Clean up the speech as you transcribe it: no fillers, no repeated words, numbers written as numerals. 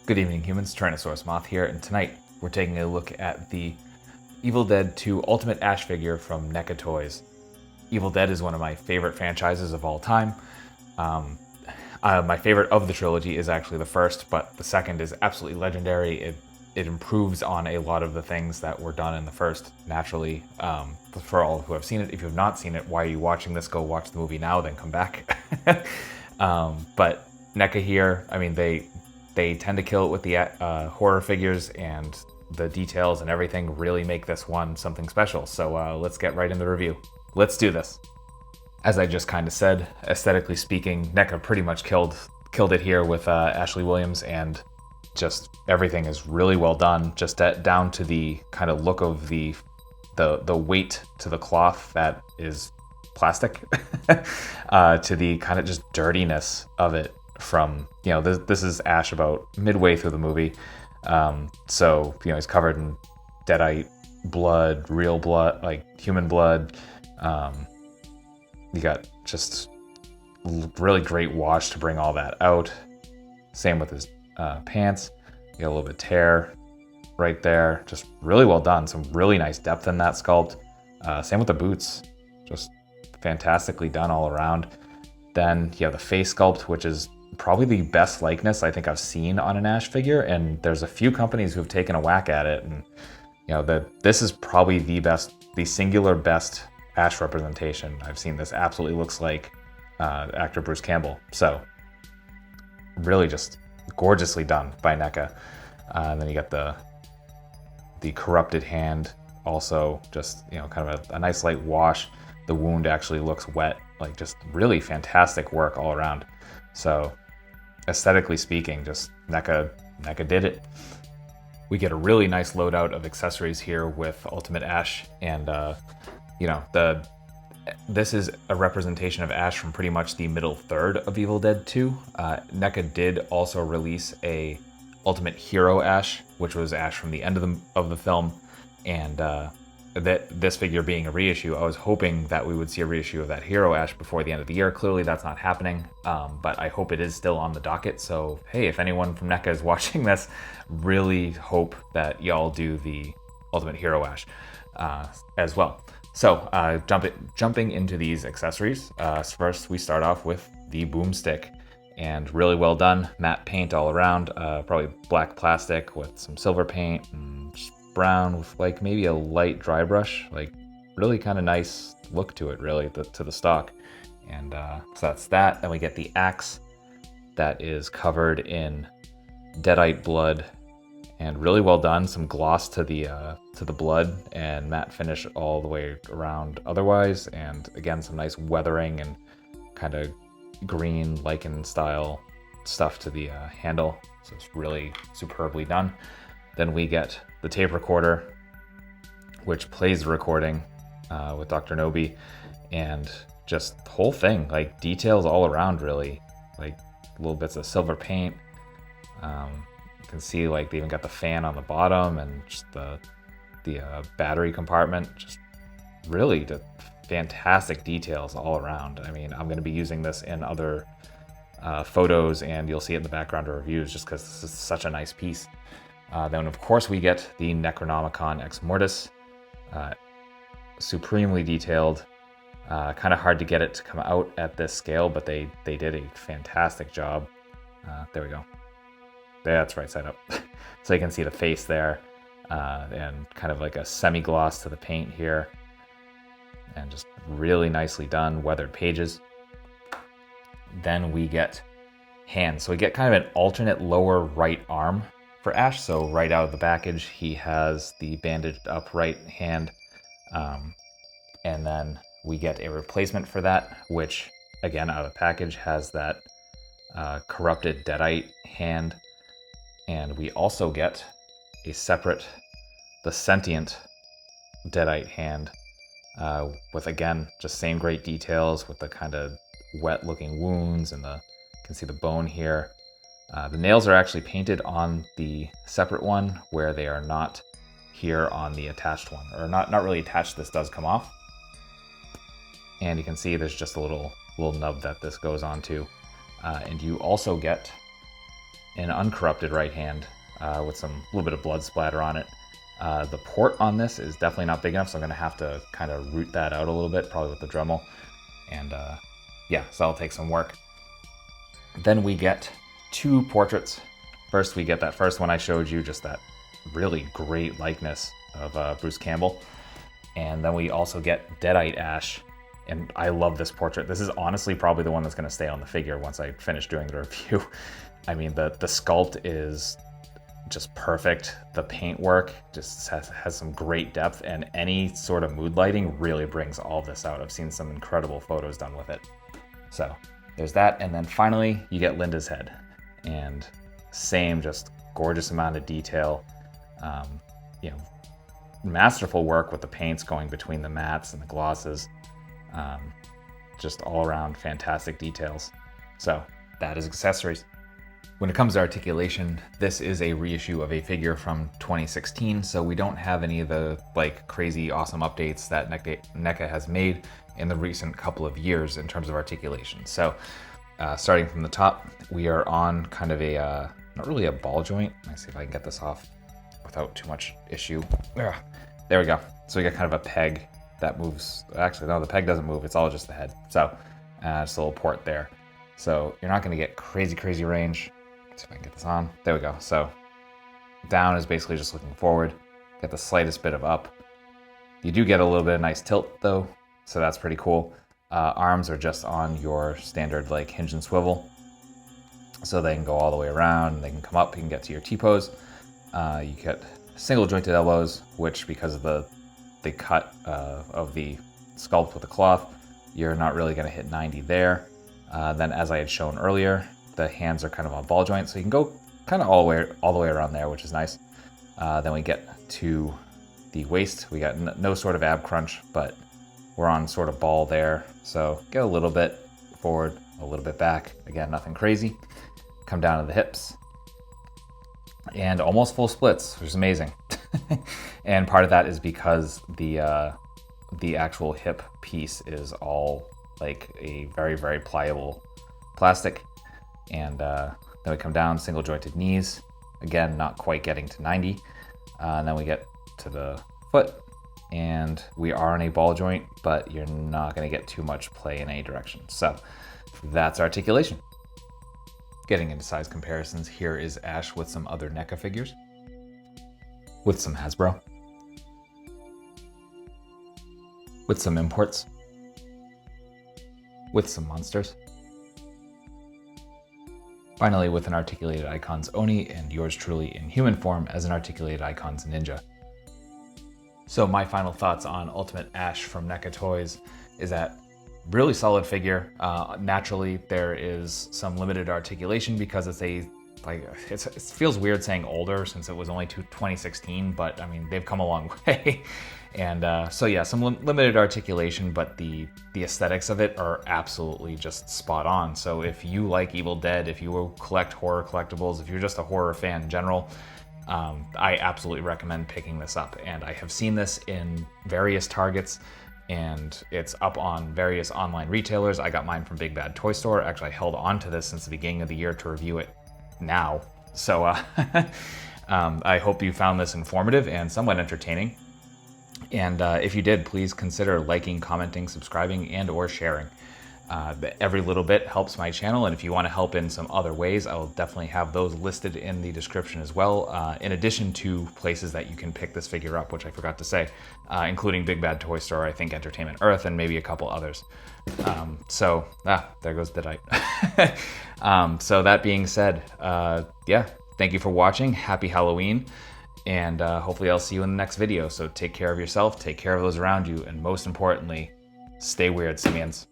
Good evening, humans. Tyrannosaurusmoth here, and tonight we're taking a look at the Evil Dead 2 Ultimate Ash figure from NECA Toys. Evil Dead is one of my favorite franchises of all time. My favorite of the trilogy is actually the first, but the second is absolutely legendary. It improves on a lot of the things that were done in the first, naturally. For all who have seen it, if you have not seen it, why are you watching this? Go watch the movie now, then come back. But NECA here, I mean, they tend to kill it with the horror figures, and the details and everything really make this one something special. So let's get right in the review. Let's do this. As I just kind of said, aesthetically speaking, NECA pretty much killed it here with Ashley Williams, and just everything is really well done, just down to the kind of look of the weight to the cloth that is plastic to the kind of just dirtiness of it from, you know, this is Ash about midway through the movie. So, you know, he's covered in deadite blood, real blood, like human blood. You got just really great wash to bring all that out. Same with his pants. You got a little bit of tear right there. Just really well done. Some really nice depth in that sculpt. Same with the boots. Just fantastically done all around. Then you have the face sculpt, which is probably the best likeness I think I've seen on an Ash figure. And there's a few companies who've taken a whack at it. And, you know, this is probably the singular best Ash representation I've seen. This absolutely looks like actor Bruce Campbell. So really just gorgeously done by NECA. And then you got the corrupted hand, also just, you know, kind of a nice light wash. The wound actually looks wet, like just really fantastic work all around. So aesthetically speaking, just NECA did it. We get a really nice loadout of accessories here with Ultimate Ash, and you know, this is a representation of Ash from pretty much the middle third of Evil Dead 2. NECA did also release a Ultimate Hero Ash, which was Ash from the end of the film, and this figure being a reissue, I was hoping that we would see a reissue of that Hero Ash before the end of the year. Clearly that's not happening, but I hope it is still on the docket. So hey, if anyone from NECA is watching this, really hope that y'all do the Ultimate Hero Ash as well. So jumping into these accessories, first we start off with the boomstick, and really well done, matte paint all around, probably black plastic with some silver paint and brown with like maybe a light dry brush, like really kind of nice look to it, really, to the stock. And so that's that. Then we get the axe that is covered in deadite blood, and really well done. Some gloss to the blood and matte finish all the way around otherwise. And again, some nice weathering and kind of green lichen style stuff to the handle. So it's really superbly done. Then we get the tape recorder, which plays the recording with Dr. Nobi, and just the whole thing, like details all around, really, like little bits of silver paint. You can see like they even got the fan on the bottom, and just the battery compartment. Just really the fantastic details all around. I mean, I'm going to be using this in other photos, and you'll see it in the background of reviews, just because this is such a nice piece. Then, of course, we get the Necronomicon Ex Mortis, supremely detailed. Kind of hard to get it to come out at this scale, but they did a fantastic job. There we go. That's right side up. So you can see the face there, and kind of like a semi-gloss to the paint here. And just really nicely done, weathered pages. Then we get hands. So we get kind of an alternate lower right arm for Ash. So right out of the package, he has the bandaged up right hand. And then we get a replacement for that, which again, out of the package, has that corrupted deadite hand. And we also get a separate, the sentient deadite hand, with again, just same great details with the kind of wet looking wounds, and you can see the bone here. The nails are actually painted on the separate one, where they are not here on the attached one, or not really attached. This does come off, and you can see there's just a little nub that this goes onto. And you also get an uncorrupted right hand with some little bit of blood splatter on it. The port on this is definitely not big enough, so I'm going to have to kind of root that out a little bit, probably with the Dremel. And yeah, so that'll take some work. Then we get 2 portraits. First, we get that first one I showed you, just that really great likeness of Bruce Campbell. And then we also get Deadite Ash. And I love this portrait. This is honestly probably the one that's going to stay on the figure once I finish doing the review. I mean, the sculpt is just perfect. The paintwork just has some great depth, and any sort of mood lighting really brings all this out. I've seen some incredible photos done with it. So there's that. And then finally, you get Linda's head. And same, just gorgeous amount of detail. You know, masterful work with the paints going between the mattes and the glosses. Just all around fantastic details. So that is accessories. When it comes to articulation, this is a reissue of a figure from 2016, so we don't have any of the like crazy awesome updates that NECA has made in the recent couple of years in terms of articulation. So starting from the top, we are on kind of a, not really a ball joint. Let me see if I can get this off without too much issue. There we go. So we got kind of a peg that moves. Actually, no, the peg doesn't move. It's all just the head. So just a little port there. So you're not going to get crazy range. Let's see if I can get this on. There we go. So down is basically just looking forward. Get the slightest bit of up. You do get a little bit of nice tilt though, so that's pretty cool. Arms are just on your standard like hinge and swivel, so they can go all the way around. And they can come up. You can get to your T-pose. You get single jointed elbows, which because of the cut of the sculpt with the cloth, you're not really going to hit 90 there. Then, as I had shown earlier, the hands are kind of on ball joint, so you can go kind of all the way around there, which is nice. Then we get to the waist. We got no sort of ab crunch, but we're on sort of ball there. So get a little bit forward, a little bit back. Again, nothing crazy. Come down to the hips. And almost full splits, which is amazing. And part of that is because the actual hip piece is all like a very pliable plastic. And then we come down, single jointed knees. Again, not quite getting to 90. And then we get to the foot, and we are on a ball joint, but you're not going to get too much play in any direction. So that's articulation. Getting into size comparisons, here is Ash with some other NECA figures, with some Hasbro, with some imports, with some monsters. Finally, with an Articulated Icons Oni, and yours truly in human form as an Articulated Icons Ninja. So my final thoughts on Ultimate Ash from NECA Toys is that really solid figure. Naturally, there is some limited articulation because it's it feels weird saying older since it was only 2016, but I mean, they've come a long way. And so yeah, some limited articulation, but the aesthetics of it are absolutely just spot on. So if you like Evil Dead, if you collect horror collectibles, if you're just a horror fan in general, I absolutely recommend picking this up. And I have seen this in various Targets, and it's up on various online retailers. I got mine from Big Bad Toy Store. Actually, I held on to this since the beginning of the year to review it now. So I hope you found this informative and somewhat entertaining. And if you did, please consider liking, commenting, subscribing, and or sharing. Every little bit helps my channel, and if you want to help in some other ways, I will definitely have those listed in the description as well, in addition to places that you can pick this figure up, which I forgot to say, including Big Bad Toy Store, I think Entertainment Earth, and maybe a couple others. There goes Deadite. So that being said, yeah, thank you for watching. Happy Halloween. And hopefully I'll see you in the next video. So take care of yourself, take care of those around you, and most importantly, stay weird, simians.